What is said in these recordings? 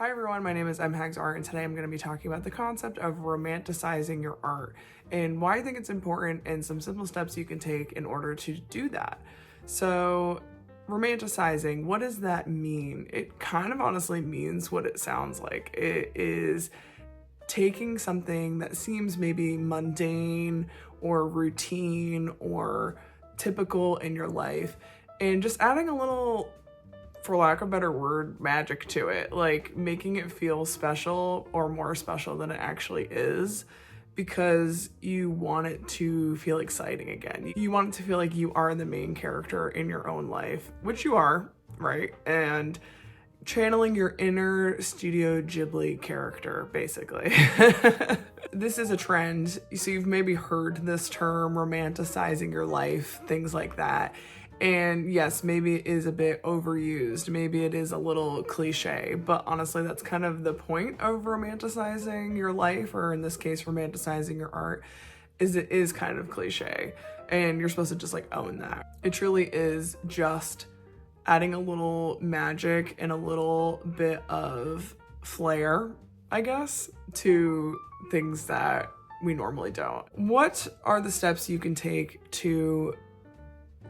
Hi everyone, my name is Hags Art, and today I'm going to be talking about the concept of romanticizing your art and why I think it's important and some simple steps you can take in order to do that. So, romanticizing, what does that mean? It kind of honestly means what it sounds like. It is taking something that seems maybe mundane or routine or typical in your life and just adding a little, for lack of a better word, magic to it, like making it feel special or more special than it actually is, because you want it to feel exciting again. You want it to feel like you are the main character in your own life, which you are, right? And channeling your inner Studio Ghibli character, basically. This is a trend. So you've maybe heard this term, romanticizing your life, things like that. And yes, maybe it is a bit overused. Maybe it is a little cliche, but honestly, that's kind of the point of romanticizing your life, or in this case, romanticizing your art, is it is kind of cliche. And you're supposed to just like own that. It truly is just adding a little magic and a little bit of flair, I guess, to things that we normally don't. What are the steps you can take to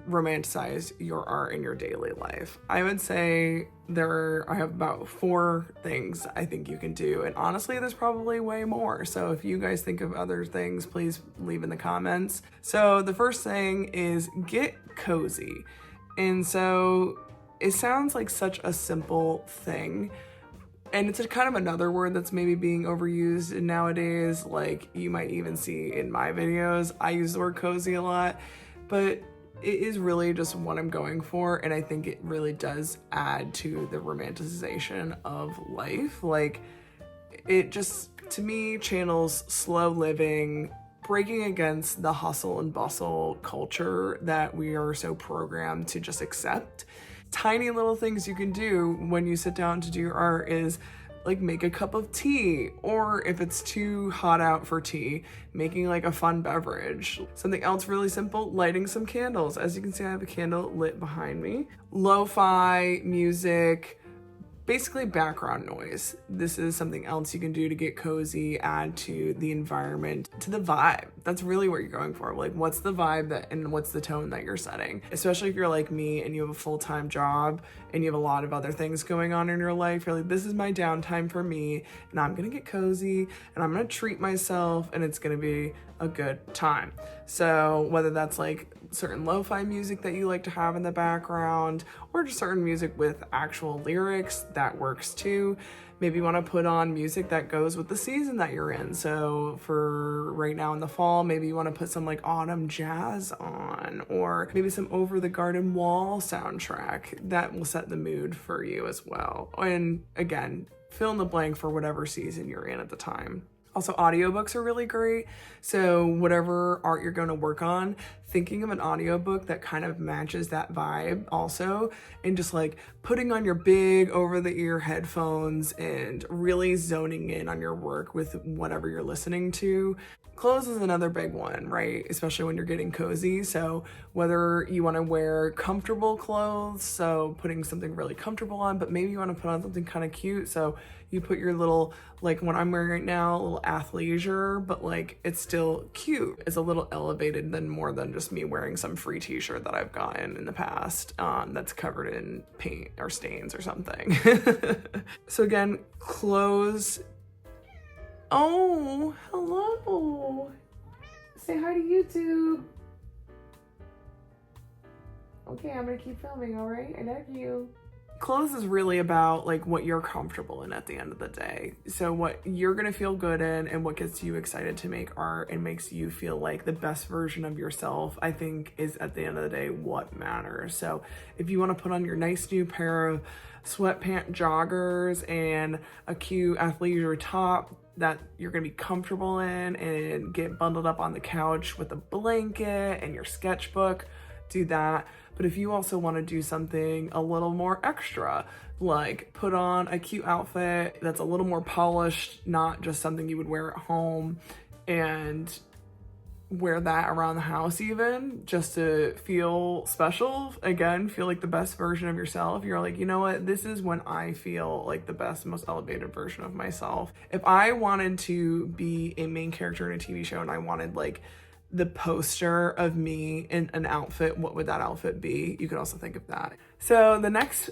romanticize your art in your daily life? I would say I have about 4 things I think you can do, and honestly there's probably way more, so if you guys think of other things, please leave in the comments. So the first thing is get cozy. And so it sounds like such a simple thing, and it's a kind of another word that's maybe being overused nowadays. Like, you might even see in my videos I use the word cozy a lot, but it is really just what I'm going for, and I think it really does add to the romanticization of life. Like, it just, to me, channels slow living, breaking against the hustle and bustle culture that we are so programmed to just accept. Tiny little things you can do when you sit down to do your art is like make a cup of tea, or if it's too hot out for tea, making like a fun beverage. Something else really simple, lighting some candles. As you can see, I have a candle lit behind me. Lo-fi music, basically background noise. This is something else you can do to get cozy, add to the environment, to the vibe. That's really what you're going for. Like, what's the vibe and what's the tone that you're setting? Especially if you're like me and you have a full-time job and you have a lot of other things going on in your life. You're like, this is my downtime for me, and I'm gonna get cozy and I'm gonna treat myself, and it's gonna be a good time. So whether that's like certain lo-fi music that you like to have in the background, or just certain music with actual lyrics, that works too. Maybe you want to put on music that goes with the season that you're in. So for right now in the fall, maybe you want to put some like autumn jazz on, or maybe some Over the Garden Wall soundtrack. That will set the mood for you as well. And again, fill in the blank for whatever season you're in at the time. Also, audiobooks are really great. So whatever art you're going to work on, thinking of an audiobook that kind of matches that vibe also, and just like putting on your big over-the-ear headphones and really zoning in on your work with whatever you're listening to. Clothes is another big one, right? Especially when you're getting cozy. So whether you want to wear comfortable clothes, so putting something really comfortable on, but maybe you want to put on something kind of cute. So you put your little, like what I'm wearing right now, a little athleisure, but like it's still cute. It's a little elevated than more than just me wearing some free t-shirt that I've gotten in the past that's covered in paint or stains or something. So again, clothes. Oh, hello. Say hi to YouTube. Okay, I'm gonna keep filming, all right? I love you. Clothes is really about like what you're comfortable in at the end of the day. So what you're gonna feel good in and what gets you excited to make art and makes you feel like the best version of yourself, I think, is at the end of the day what matters. So if you want to put on your nice new pair of sweatpant joggers and a cute athleisure top that you're gonna be comfortable in, and get bundled up on the couch with a blanket and your sketchbook, do that. But if you also want to do something a little more extra, like put on a cute outfit that's a little more polished, not just something you would wear at home, and wear that around the house even just to feel special. Again, feel like the best version of yourself. You're like, you know what? This is when I feel like the best, most elevated version of myself. If I wanted to be a main character in a TV show and I wanted like the poster of me in an outfit, what would that outfit be? You could also think of that. So the next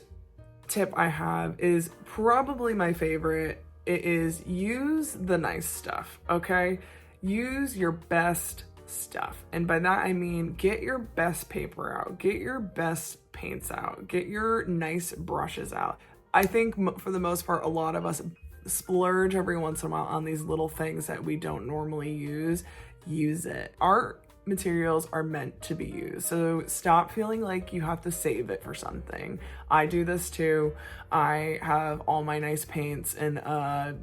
tip I have is probably my favorite. It is use the nice stuff, okay? Use your best stuff. And by that I mean get your best paper out, get your best paints out, get your nice brushes out. I think for the most part, a lot of us splurge every once in a while on these little things that we don't normally use. Use it. Art materials are meant to be used. So stop feeling like you have to save it for something. I do this too. I have all my nice paints in a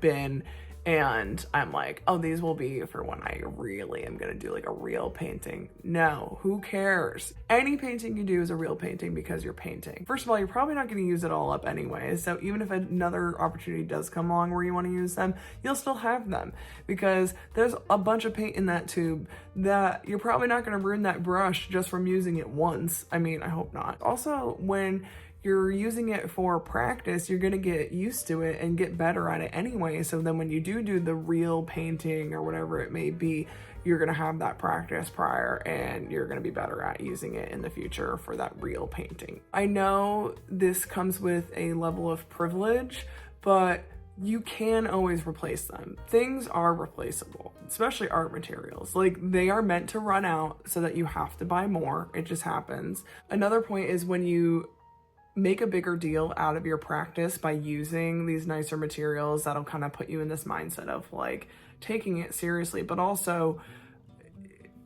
bin, and I'm like, oh, these will be for when I really am gonna do like a real painting. No, who cares? Any painting you do is a real painting because you're painting. First of all, you're probably not gonna use it all up anyway. So even if another opportunity does come along where you wanna use them, you'll still have them because there's a bunch of paint in that tube that you're probably not gonna ruin that brush just from using it once. I mean, I hope not. Also, when you're using it for practice, you're gonna get used to it and get better at it anyway. So then when you do the real painting or whatever it may be, you're gonna have that practice prior and you're gonna be better at using it in the future for that real painting. I know this comes with a level of privilege, but you can always replace them. Things are replaceable, especially art materials. Like, they are meant to run out so that you have to buy more. It just happens. Another point is when you make a bigger deal out of your practice by using these nicer materials, that'll kind of put you in this mindset of like taking it seriously, but also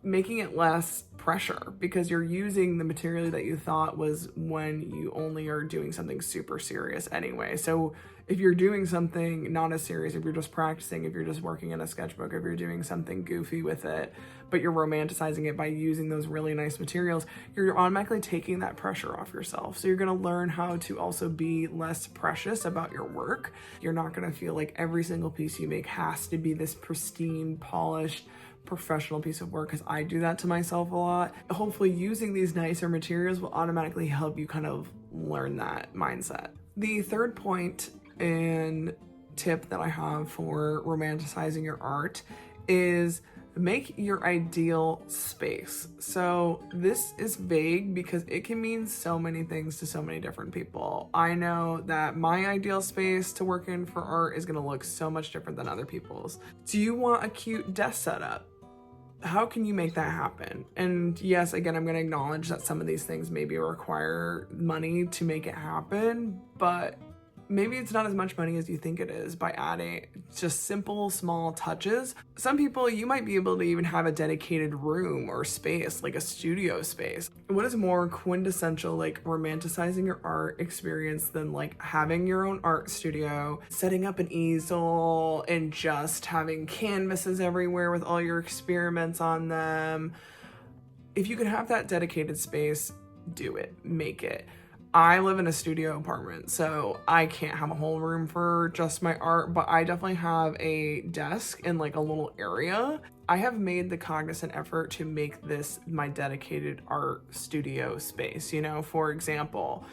making it less pressure because you're using the material that you thought was when you only are doing something super serious anyway. So if you're doing something not as serious, if you're just practicing, if you're just working in a sketchbook, if you're doing something goofy with it, but you're romanticizing it by using those really nice materials, you're automatically taking that pressure off yourself. So you're gonna learn how to also be less precious about your work. You're not gonna feel like every single piece you make has to be this pristine, polished, professional piece of work, because I do that to myself a lot. Hopefully using these nicer materials will automatically help you kind of learn that mindset. The third point and tip that I have for romanticizing your art is make your ideal space. So this is vague because it can mean so many things to so many different people. I know that my ideal space to work in for art is gonna look so much different than other people's. Do you want a cute desk setup? How can you make that happen? And yes, again, I'm gonna acknowledge that some of these things maybe require money to make it happen, but maybe it's not as much money as you think it is by adding just simple, small touches. Some people, you might be able to even have a dedicated room or space, like a studio space. What is more quintessential, like romanticizing your art experience than like having your own art studio, setting up an easel and just having canvases everywhere with all your experiments on them? If you could have that dedicated space, do it, make it. I live in a studio apartment, so I can't have a whole room for just my art, but I definitely have a desk in like a little area. I have made the cognizant effort to make this my dedicated art studio space. You know, for example,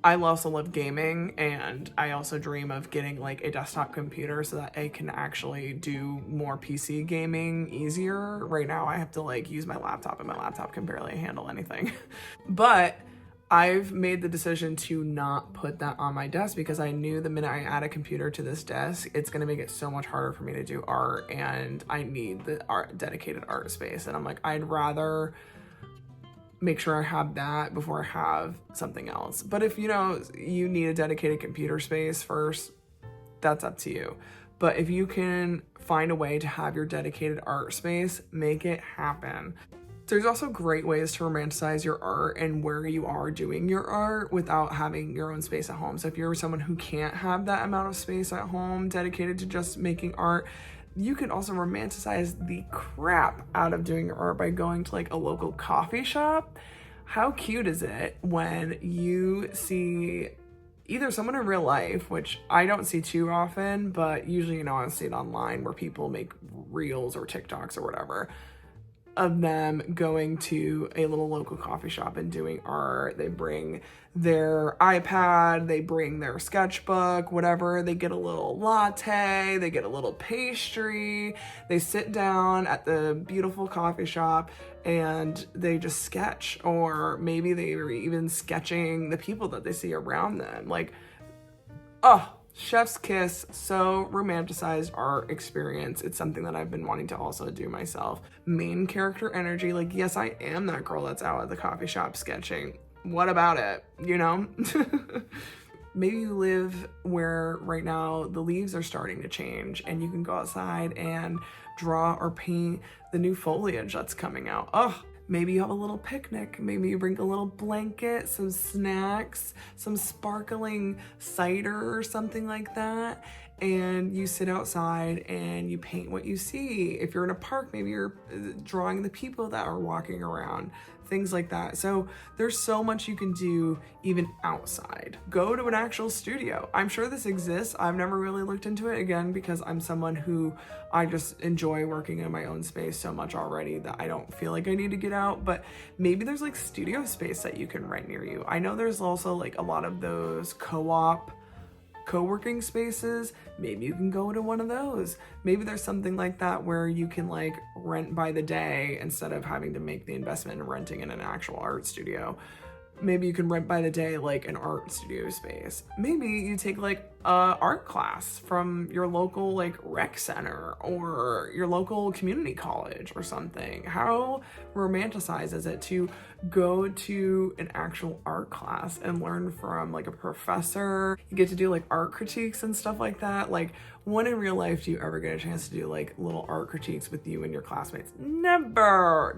I also love gaming, and I also dream of getting like a desktop computer so that I can actually do more PC gaming easier. Right now I have to like use my laptop, and my laptop can barely handle anything. But I've made the decision to not put that on my desk because I knew the minute I add a computer to this desk, it's gonna make it so much harder for me to do art, and I need the dedicated art space. And I'm like, I'd rather make sure I have that before I have something else. But if you need a dedicated computer space first, that's up to you. But if you can find a way to have your dedicated art space, make it happen. There's also great ways to romanticize your art and where you are doing your art without having your own space at home. So if you're someone who can't have that amount of space at home dedicated to just making art, you can also romanticize the crap out of doing your art by going to like a local coffee shop. How cute is it when you see either someone in real life, which I don't see too often, but usually, I see it online where people make reels or TikToks or whatever of them going to a little local coffee shop and doing art. They bring their iPad, they bring their sketchbook, whatever. They get a little latte, they get a little pastry, they sit down at the beautiful coffee shop and they just sketch. Or maybe they were even sketching the people that they see around them. Like, oh, chef's kiss, so romanticized art experience. It's something that I've been wanting to also do myself. Main character energy, like, yes, I am that girl that's out at the coffee shop sketching. What about it, Maybe you live where right now the leaves are starting to change and you can go outside and draw or paint the new foliage that's coming out. Oh, maybe you have a little picnic. Maybe you bring a little blanket, some snacks, some sparkling cider or something like that. And you sit outside and you paint what you see. If you're in a park, maybe you're drawing the people that are walking around, things like that. So there's so much you can do even outside. Go to an actual studio. I'm sure this exists. I've never really looked into it, again, because I'm someone who I just enjoy working in my own space so much already that I don't feel like I need to get out. But maybe there's like studio space that you can rent near you. I know there's also like a lot of those co-working spaces. Maybe you can go to one of those. Maybe there's something like that where you can like rent by the day instead of having to make the investment in renting in an actual art studio. Maybe you can rent by the day like an art studio space. Maybe you take like a art class from your local like rec center or your local community college or something. How romanticized is it to go to an actual art class and learn from like a professor? You get to do like art critiques and stuff like that. Like, when in real life do you ever get a chance to do like little art critiques with you and your classmates? Never.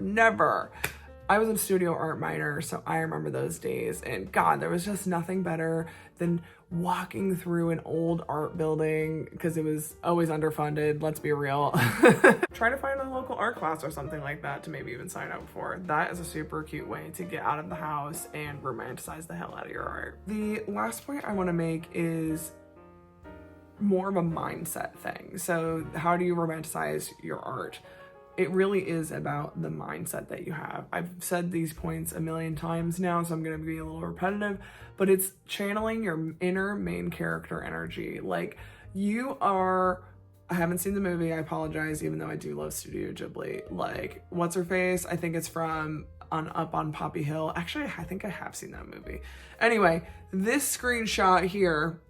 I was a studio art minor, so I remember those days, and God, there was just nothing better than walking through an old art building, because it was always underfunded, let's be real. Try to find a local art class or something like that to maybe even sign up for. That is a super cute way to get out of the house and romanticize the hell out of your art. The last point I want to make is more of a mindset thing. So how do you romanticize your art? It really is about the mindset that you have. I've said these points a million times now, so I'm going to be a little repetitive, but it's channeling your inner main character energy. Like, you are, I haven't seen the movie, I apologize, even though I do love Studio Ghibli. Like, what's her face? I think it's from Up on Poppy Hill. Actually, I think I have seen that movie. Anyway, this screenshot here,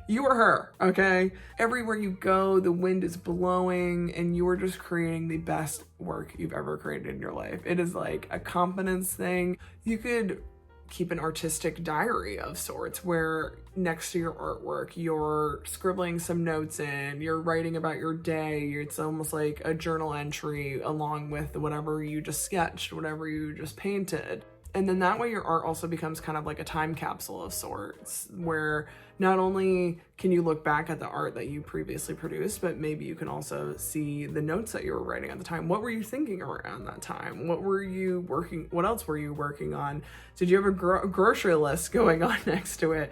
you are her, okay? Everywhere you go, the wind is blowing and you are just creating the best work you've ever created in your life. It is like a confidence thing. You could keep an artistic diary of sorts where next to your artwork, you're scribbling some notes in, you're writing about your day. It's almost like a journal entry along with whatever you just sketched, whatever you just painted. And then that way your art also becomes kind of like a time capsule of sorts, where not only can you look back at the art that you previously produced, but maybe you can also see the notes that you were writing at the time. What were you thinking around that time? What else were you working on? Did you have a grocery list going on next to it?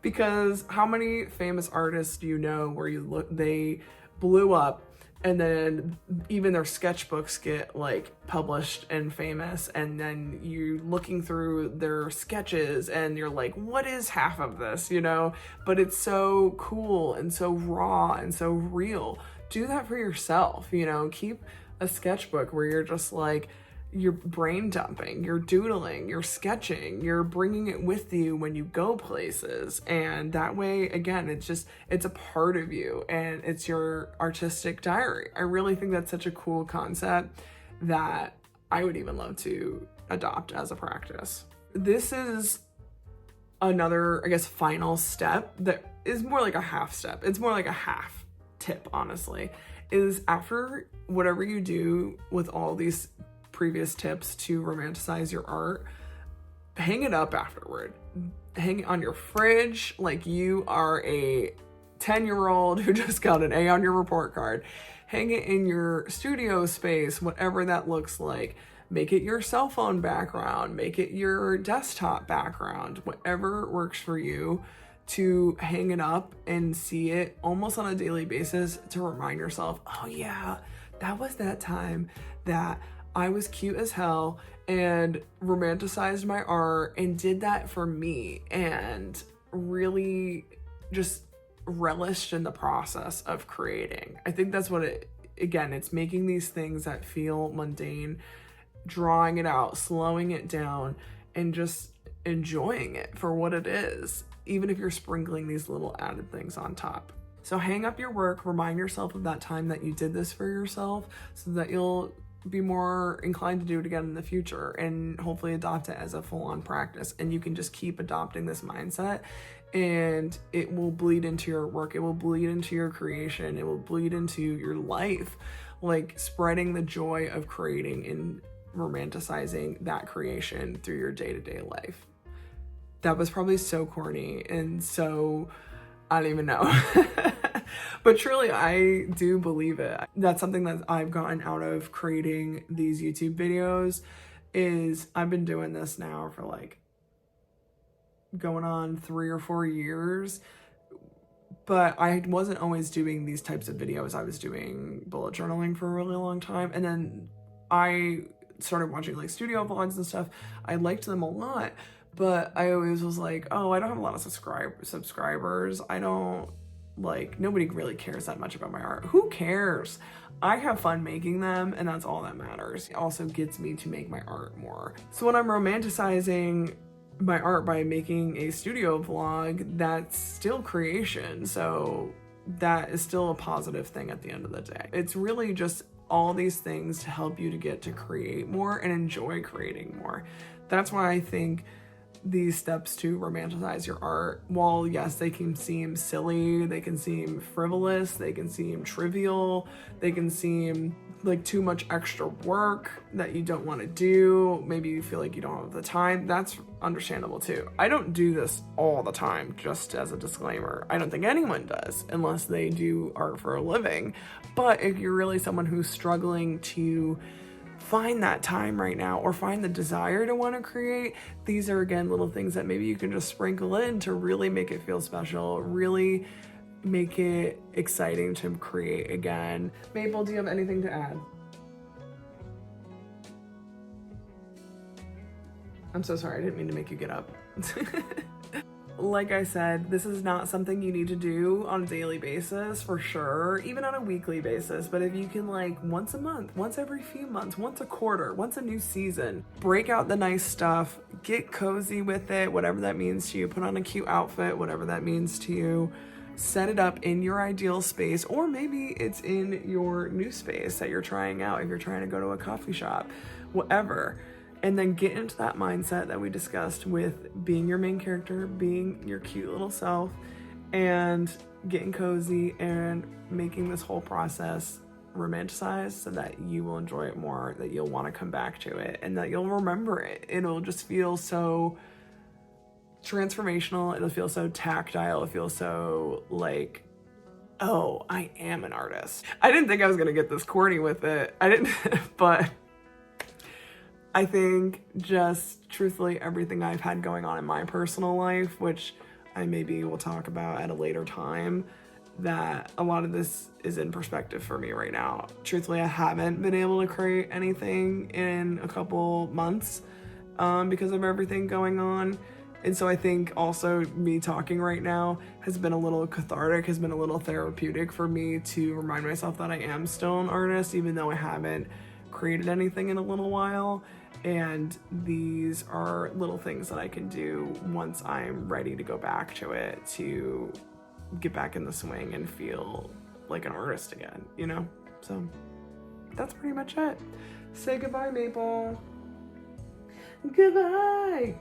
Because how many famous artists do you know where they blew up, and then even their sketchbooks get like published and famous, and then you're looking through their sketches and you're like, what is half of this, But it's so cool and so raw and so real. Do that for yourself, keep a sketchbook where you're just like, you're brain dumping, you're doodling, you're sketching, you're bringing it with you when you go places. And that way, again, it's a part of you and it's your artistic diary. I really think that's such a cool concept that I would even love to adopt as a practice. This is another, I guess, final step that is more like a half step. It's more like a half tip, honestly, is after whatever you do with all these previous tips to romanticize your art, hang it up afterward. Hang it on your fridge like you are a 10-year-old who just got an A on your report card. Hang it in your studio space, whatever that looks like. Make it your cell phone background, make it your desktop background, whatever works for you, to hang it up and see it almost on a daily basis to remind yourself, oh yeah, that was that time that I was cute as hell and romanticized my art and did that for me and really just relished in the process of creating. I think that's what it's making these things that feel mundane, drawing it out, slowing it down, and just enjoying it for what it is, even if you're sprinkling these little added things on top. So hang up your work, remind yourself of that time that you did this for yourself so that you'll be more inclined to do it again in the future and hopefully adopt it as a full-on practice. And you can just keep adopting this mindset and it will bleed into your work. It will bleed into your creation. It will bleed into your life, like spreading the joy of creating and romanticizing that creation through your day-to-day life. That was probably so corny and so, I don't even know. But truly, I do believe it. That's something that I've gotten out of creating these YouTube videos is I've been doing this now for like going on 3 or 4 years, but I wasn't always doing these types of videos. I was doing bullet journaling for a really long time. And then I started watching like studio vlogs and stuff. I liked them a lot, but I always was like, oh, I don't have a lot of subscribers. I don't nobody really cares that much about my art. Who cares? I have fun making them and that's all that matters. It also gets me to make my art more. So when I'm romanticizing my art by making a studio vlog, that's still creation. So that is still a positive thing at the end of the day. It's really just all these things to help you to get to create more and enjoy creating more. That's why I think these steps to romanticize your art, while yes, they can seem silly, they can seem frivolous, they can seem trivial, they can seem like too much extra work that you don't want to do, maybe you feel like you don't have the time, that's understandable too. I don't do this all the time, just as a disclaimer. I don't think anyone does unless they do art for a living. But if you're really someone who's struggling to find that time right now or find the desire to want to create, these are again little things that maybe you can just sprinkle in to really make it feel special, really make it exciting to create again. Maple, do you have anything to add? I'm so sorry, I didn't mean to make you get up. Like I said, this is not something you need to do on a daily basis for sure, even on a weekly basis. But if you can, like, once a month, once every few months, once a quarter, once a new season, break out the nice stuff, get cozy with it, whatever that means to you, put on a cute outfit, whatever that means to you, set it up in your ideal space, or maybe it's in your new space that you're trying out if you're trying to go to a coffee shop, whatever. And then get into that mindset that we discussed with being your main character, being your cute little self, and getting cozy and making this whole process romanticized so that you will enjoy it more, that you'll want to come back to it, and that you'll remember it. It'll just feel so transformational. It'll feel so tactile. It'll feel so like, oh, I am an artist. I didn't think I was going to get this corny with it. I didn't, but I think just truthfully everything I've had going on in my personal life, which I maybe will talk about at a later time, that a lot of this is in perspective for me right now. Truthfully, I haven't been able to create anything in a couple months because of everything going on. And so I think also me talking right now has been a little cathartic, has been a little therapeutic for me to remind myself that I am still an artist, even though I haven't created anything in a little while. And these are little things that I can do once I'm ready to go back to it, to get back in the swing and feel like an artist again, you know? So that's pretty much it. Say goodbye, Maple. Goodbye.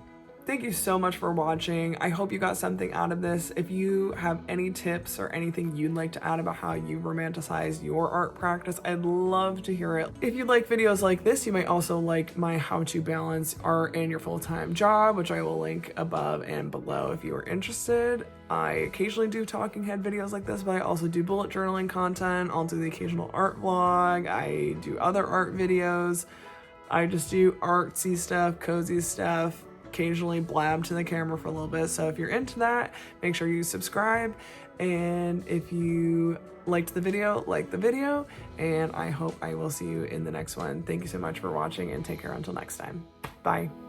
Thank you so much for watching. I hope you got something out of this. If you have any tips or anything you'd like to add about how you romanticize your art practice, I'd love to hear it. If you like videos like this, you might also like my how to balance art and your full-time job, which I will link above and below if you are interested. I occasionally do talking head videos like this, but I also do bullet journaling content. I'll do the occasional art vlog. I do other art videos. I just do artsy stuff, cozy stuff, occasionally blab to the camera for a little bit. So if you're into that, make sure you subscribe. And if you liked the video, like the video. And I hope I will see you in the next one. Thank you so much for watching and take care until next time. Bye.